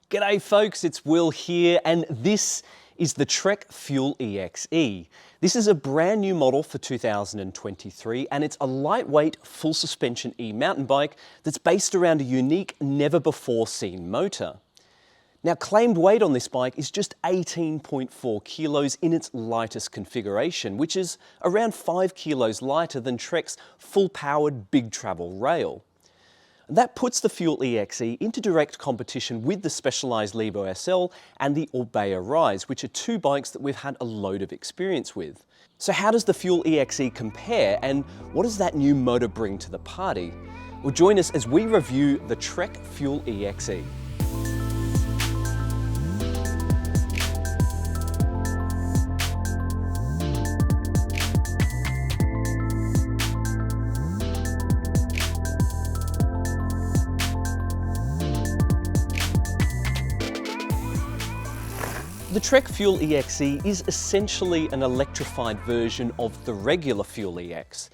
G'day folks, it's Will here, and this is the Trek Fuel EXe. This is a brand new model for 2023, and it's a lightweight, full suspension e-mountain bike that's based around a unique, never before seen motor. Now, claimed weight on this bike is just 18.4 kilos in its lightest configuration, which is around 5 kilos lighter than Trek's full-powered big travel rail. That puts the Fuel EXe into direct competition with the specialised Levo SL and the Orbea Rise, which are two bikes that we've had a load of experience with. So how does the Fuel EXe compare, and what does that new motor bring to the party? Well, join us as we review the Trek Fuel EXe. The Trek Fuel EXe is essentially an electrified version of the regular Fuel EX.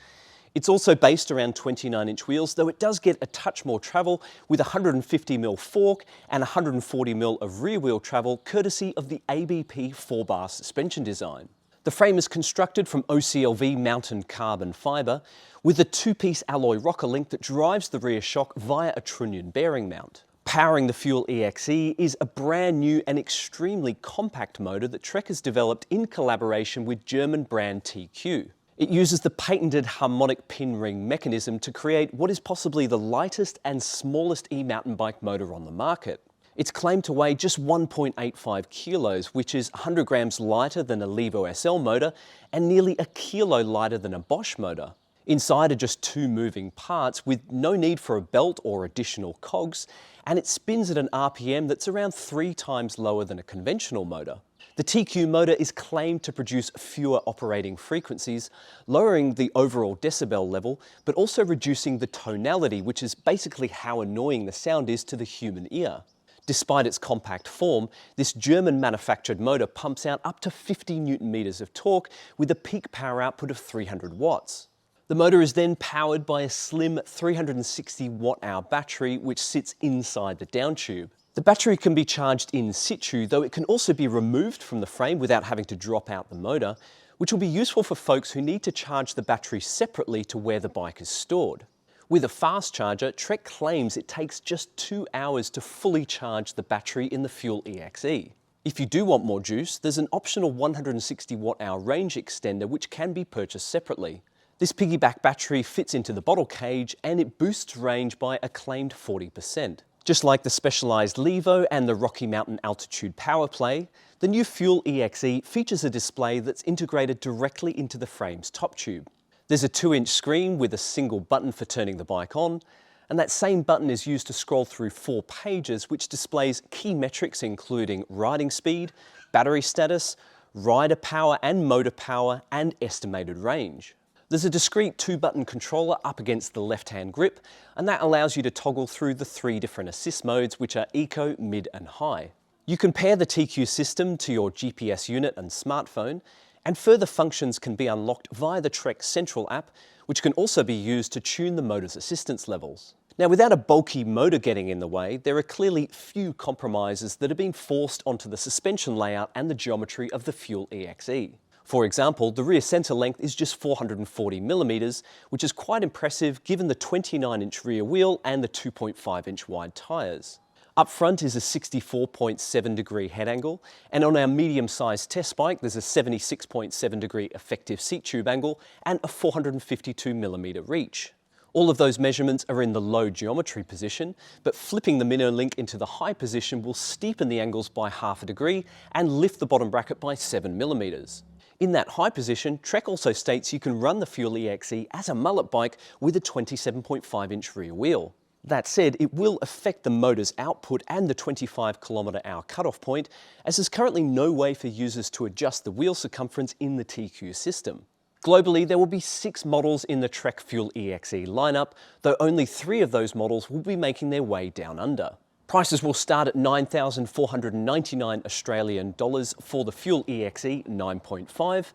It's also based around 29-inch wheels, though it does get a touch more travel with 150mm fork and 140mm of rear wheel travel, courtesy of the ABP 4-bar suspension design. The frame is constructed from OCLV mountain carbon fibre with a two-piece alloy rocker link that drives the rear shock via a trunnion bearing mount. Powering the Fuel EXe is a brand new and extremely compact motor that Trek has developed in collaboration with German brand TQ. It uses the patented harmonic pin ring mechanism to create what is possibly the lightest and smallest e-mountain bike motor on the market. It's claimed to weigh just 1.85 kilos, which is 100 grams lighter than a Levo SL motor and nearly a kilo lighter than a Bosch motor. Inside are just two moving parts with no need for a belt or additional cogs, and it spins at an RPM that's around 3 times lower than a conventional motor. The TQ motor is claimed to produce fewer operating frequencies, lowering the overall decibel level, but also reducing the tonality, which is basically how annoying the sound is to the human ear. Despite its compact form, this German-manufactured motor pumps out up to 50 Newton-meters of torque with a peak power output of 300 watts. The motor is then powered by a slim 360 watt-hour battery which sits inside the downtube. The battery can be charged in situ, though it can also be removed from the frame without having to drop out the motor, which will be useful for folks who need to charge the battery separately to where the bike is stored. With a fast charger, Trek claims it takes just 2 hours to fully charge the battery in the Fuel EXe. If you do want more juice, there's an optional 160 watt-hour range extender which can be purchased separately. This piggyback battery fits into the bottle cage and it boosts range by a claimed 40%. Just like the specialised Levo and the Rocky Mountain Altitude Power Play, the new Fuel EXe features a display that's integrated directly into the frame's top tube. There's a 2-inch screen with a single button for turning the bike on, and that same button is used to scroll through 4 pages which displays key metrics including riding speed, battery status, rider power and motor power, and estimated range. There's a discrete 2-button controller up against the left-hand grip, and that allows you to toggle through the 3 different assist modes, which are Eco, Mid and High. You can pair the TQ system to your GPS unit and smartphone, and further functions can be unlocked via the Trek Central app, which can also be used to tune the motor's assistance levels. Now, without a bulky motor getting in the way, there are clearly few compromises that have been forced onto the suspension layout and the geometry of the Fuel EXe. For example, the rear centre length is just 440mm, which is quite impressive given the 29-inch rear wheel and the 2.5-inch wide tyres. Up front is a 64.7 degree head angle, and on our medium-sized test bike there's a 76.7 degree effective seat tube angle and a 452mm reach. All of those measurements are in the low geometry position, but flipping the minnow link into the high position will steepen the angles by ½ a degree and lift the bottom bracket by 7mm. In that high position, Trek also states you can run the Fuel EXe as a mullet bike with a 27.5-inch rear wheel. That said, it will affect the motor's output and the 25 km/h cutoff point, as there's currently no way for users to adjust the wheel circumference in the TQ system. Globally, there will be 6 models in the Trek Fuel EXe lineup, though only 3 of those models will be making their way down under. Prices will start at 9,499 Australian dollars for the Fuel EXe 9.5,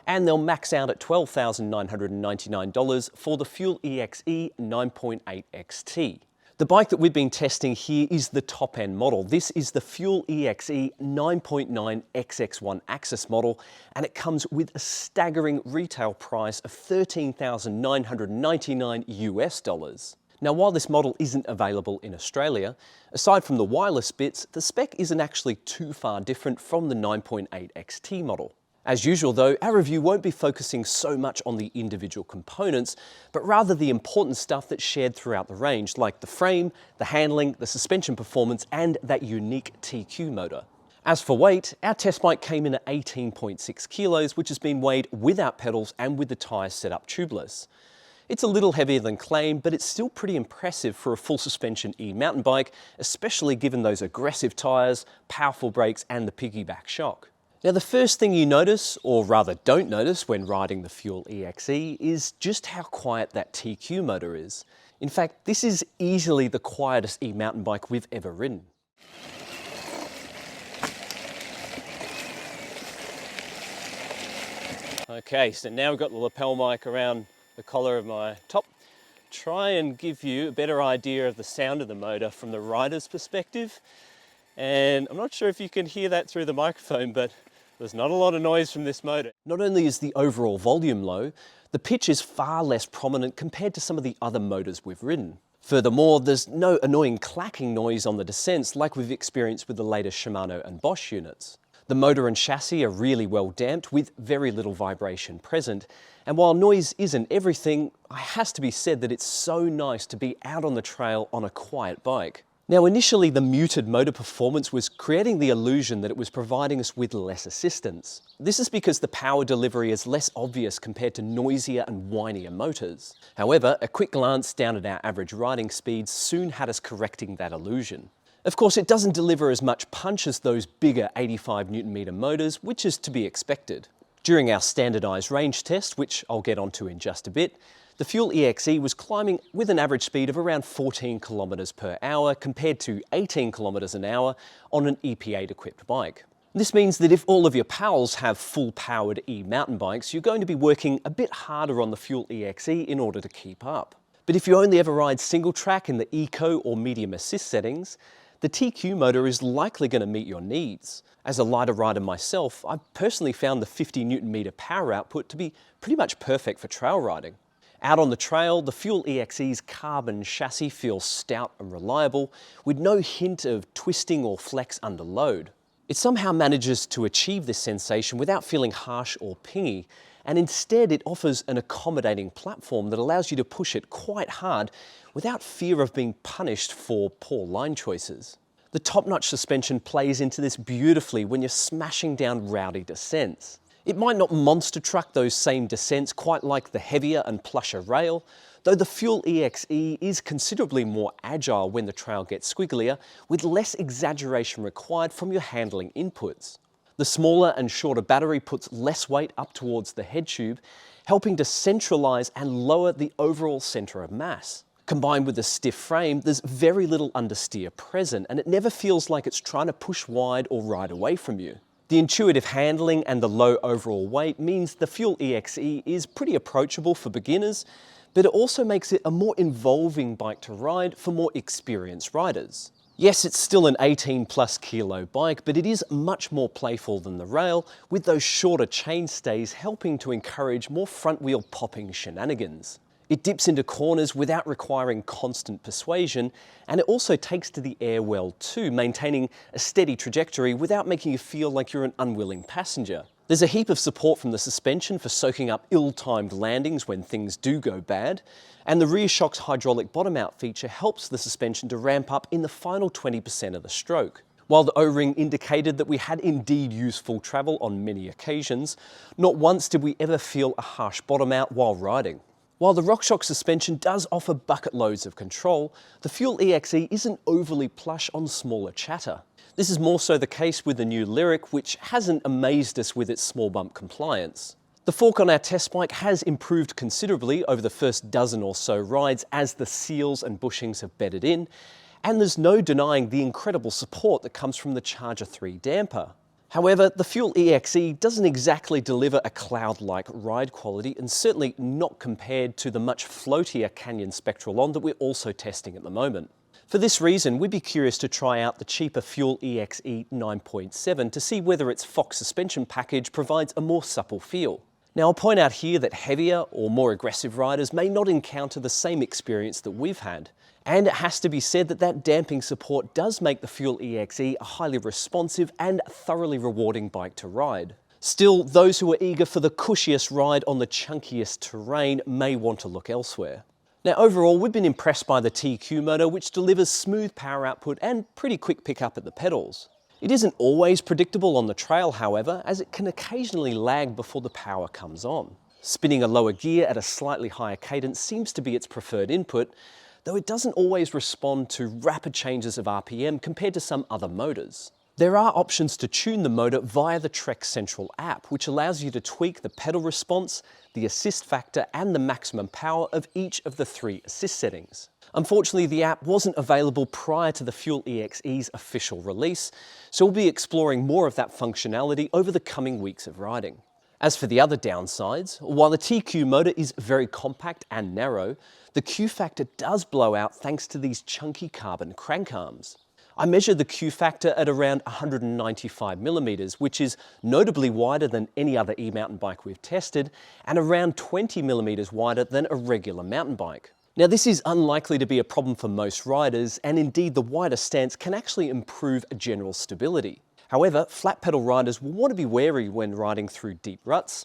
and they'll max out at $12,999 for the Fuel EXe 9.8 XT. The bike that we've been testing here is the top-end model. This is the Fuel EXe 9.9 XX1 Axis model, and it comes with a staggering retail price of $13,999 US. Now, while this model isn't available in Australia, aside from the wireless bits, the spec isn't actually too far different from the 9.8 XT model. As usual though, our review won't be focusing so much on the individual components, but rather the important stuff that's shared throughout the range, like the frame, the handling, the suspension performance, and that unique TQ motor. As for weight, our test bike came in at 18.6 kilos, which has been weighed without pedals and with the tyres set up tubeless. It's a little heavier than claimed, but it's still pretty impressive for a full suspension e-mountain bike, especially given those aggressive tyres, powerful brakes, and the piggyback shock. Now, the first thing you notice, or rather don't notice when riding the Fuel EXe, is just how quiet that TQ motor is. In fact, this is easily the quietest e-mountain bike we've ever ridden. Okay, so now we've got the lapel mic around the collar of my top. Try and give you a better idea of the sound of the motor from the rider's perspective. And I'm not sure if you can hear that through the microphone, but there's not a lot of noise from this motor. Not only is the overall volume low, the pitch is far less prominent compared to some of the other motors we've ridden. Furthermore, there's no annoying clacking noise on the descents like we've experienced with the latest Shimano and Bosch units. The motor and chassis are really well damped with very little vibration present. And while noise isn't everything, it has to be said that it's so nice to be out on the trail on a quiet bike. Now, initially, the muted motor performance was creating the illusion that it was providing us with less assistance. This is because the power delivery is less obvious compared to noisier and whinier motors. However, a quick glance down at our average riding speeds soon had us correcting that illusion. Of course, it doesn't deliver as much punch as those bigger 85 Nm motors, which is to be expected. During our standardised range test, which I'll get onto in just a bit, the Fuel EXe was climbing with an average speed of around 14 kilometres per hour compared to 18 kilometres an hour on an EP8 equipped bike. This means that if all of your pals have full powered e-mountain bikes, you're going to be working a bit harder on the Fuel EXe in order to keep up. But if you only ever ride single track in the eco or medium assist settings, the TQ motor is likely going to meet your needs. As a lighter rider myself, I've personally found the 50 Nm power output to be pretty much perfect for trail riding. Out on the trail, the Fuel EXe's carbon chassis feels stout and reliable, with no hint of twisting or flex under load. It somehow manages to achieve this sensation without feeling harsh or pingy, and instead it offers an accommodating platform that allows you to push it quite hard without fear of being punished for poor line choices. The top-notch suspension plays into this beautifully when you're smashing down rowdy descents. It might not monster truck those same descents quite like the heavier and plusher rail, though the Fuel EXe is considerably more agile when the trail gets squigglier, with less exaggeration required from your handling inputs. The smaller and shorter battery puts less weight up towards the head tube, helping to centralise and lower the overall centre of mass. Combined with a stiff frame, there's very little understeer present, and it never feels like it's trying to push wide or ride away from you. The intuitive handling and the low overall weight means the Fuel EXe is pretty approachable for beginners, but it also makes it a more involving bike to ride for more experienced riders. Yes, it's still an 18+ kilo bike, but it is much more playful than the rail, with those shorter chainstays helping to encourage more front wheel popping shenanigans. It dips into corners without requiring constant persuasion, and it also takes to the air well too, maintaining a steady trajectory without making you feel like you're an unwilling passenger. There's a heap of support from the suspension for soaking up ill-timed landings when things do go bad, and the rear shock's hydraulic bottom-out feature helps the suspension to ramp up in the final 20% of the stroke. While the O-ring indicated that we had indeed used full travel on many occasions, not once did we ever feel a harsh bottom-out while riding. While the RockShox suspension does offer bucket loads of control, the Fuel EXe isn't overly plush on smaller chatter. This is more so the case with the new Lyric, which hasn't amazed us with its small bump compliance. The fork on our test bike has improved considerably over the first dozen or so rides as the seals and bushings have bedded in, and there's no denying the incredible support that comes from the Charger 3 damper. However, the Fuel EXe doesn't exactly deliver a cloud-like ride quality, and certainly not compared to the much floatier Canyon Spectral On that we're also testing at the moment. For this reason, we'd be curious to try out the cheaper Fuel EXe 9.7 to see whether its Fox suspension package provides a more supple feel. Now, I'll point out here that heavier or more aggressive riders may not encounter the same experience that we've had. And it has to be said that that damping support does make the Fuel EXe a highly responsive and thoroughly rewarding bike to ride. Still, those who are eager for the cushiest ride on the chunkiest terrain may want to look elsewhere. Now, overall, we've been impressed by the TQ motor, which delivers smooth power output and pretty quick pickup at the pedals. It isn't always predictable on the trail, however, as it can occasionally lag before the power comes on. Spinning a lower gear at a slightly higher cadence seems to be its preferred input, though it doesn't always respond to rapid changes of RPM compared to some other motors. There are options to tune the motor via the Trek Central app, which allows you to tweak the pedal response, the assist factor, and the maximum power of each of the 3 assist settings. Unfortunately, the app wasn't available prior to the Fuel EXe's official release, so we'll be exploring more of that functionality over the coming weeks of riding. As for the other downsides, while the TQ motor is very compact and narrow, the Q factor does blow out thanks to these chunky carbon crank arms. I measured the Q factor at around 195mm, which is notably wider than any other e-mountain bike we've tested, and around 20mm wider than a regular mountain bike. Now, this is unlikely to be a problem for most riders, and indeed the wider stance can actually improve general stability. However, flat pedal riders will want to be wary when riding through deep ruts,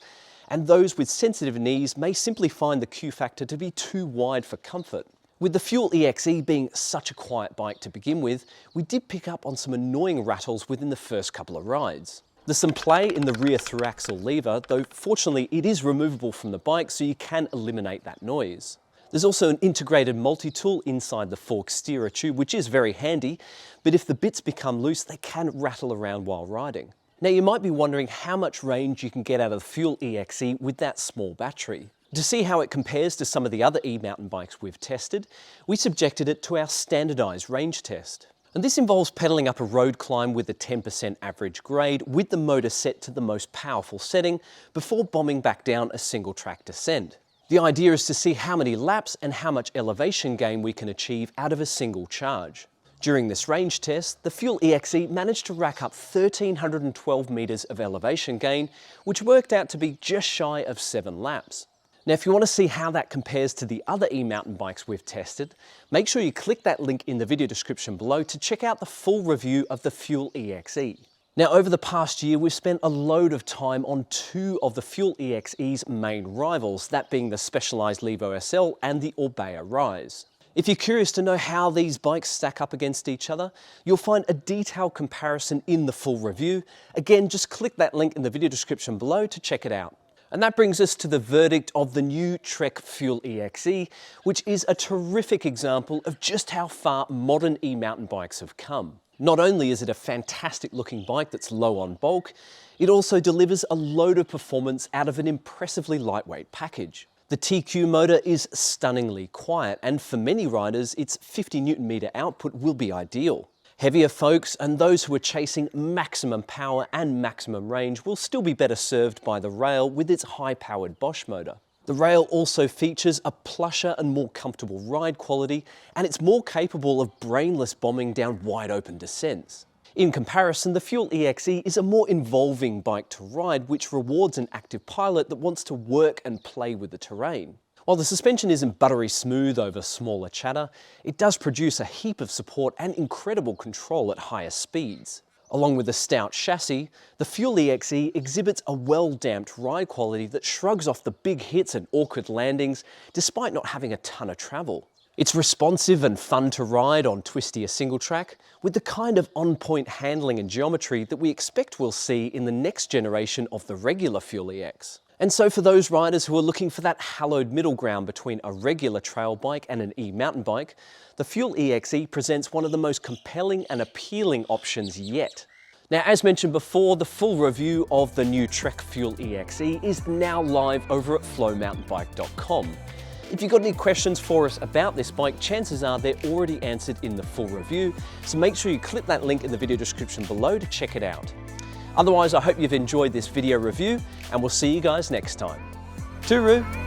and those with sensitive knees may simply find the Q factor to be too wide for comfort. With the Fuel EXe being such a quiet bike to begin with, we did pick up on some annoying rattles within the first couple of rides. There's some play in the rear through-axle lever, though fortunately it is removable from the bike so you can eliminate that noise. There's also an integrated multi-tool inside the fork steerer tube, which is very handy, but if the bits become loose, they can rattle around while riding. Now, you might be wondering how much range you can get out of the Fuel EXe with that small battery. To see how it compares to some of the other e-mountain bikes we've tested, we subjected it to our standardized range test. And this involves pedaling up a road climb with a 10% average grade with the motor set to the most powerful setting before bombing back down a single track descent. The idea is to see how many laps and how much elevation gain we can achieve out of a single charge. During this range test, the Fuel EXe managed to rack up 1,312 meters of elevation gain, which worked out to be just shy of 7 laps. Now, if you want to see how that compares to the other e-mountain bikes we've tested, make sure you click that link in the video description below to check out the full review of the Fuel EXe. Now, over the past year, we've spent a load of time on 2 of the Fuel EXe's main rivals, that being the Specialized Levo SL and the Orbea Rise. If you're curious to know how these bikes stack up against each other, you'll find a detailed comparison in the full review. Again, just click that link in the video description below to check it out. And that brings us to the verdict of the new Trek Fuel EXe, which is a terrific example of just how far modern e-mountain bikes have come. Not only is it a fantastic looking bike that's low on bulk, it also delivers a load of performance out of an impressively lightweight package. The TQ motor is stunningly quiet, and for many riders, its 50 Nm output will be ideal. Heavier folks and those who are chasing maximum power and maximum range will still be better served by the rail with its high-powered Bosch motor. The rail also features a plusher and more comfortable ride quality, and it's more capable of brainless bombing down wide-open descents. In comparison, the Fuel EXe is a more involving bike to ride, which rewards an active pilot that wants to work and play with the terrain. While the suspension isn't buttery smooth over smaller chatter, it does produce a heap of support and incredible control at higher speeds. Along with a stout chassis, the Fuel EXe exhibits a well-damped ride quality that shrugs off the big hits and awkward landings, despite not having a ton of travel. It's responsive and fun to ride on twistier single track, with the kind of on-point handling and geometry that we expect we'll see in the next generation of the regular Fuel EX. And so for those riders who are looking for that hallowed middle ground between a regular trail bike and an e-mountain bike, the Fuel EXe presents one of the most compelling and appealing options yet. Now, as mentioned before, the full review of the new Trek Fuel EXe is now live over at flowmountainbike.com. If you've got any questions for us about this bike, chances are they're already answered in the full review, so make sure you click that link in the video description below to check it out. Otherwise, I hope you've enjoyed this video review, and we'll see you guys next time. Tooroo!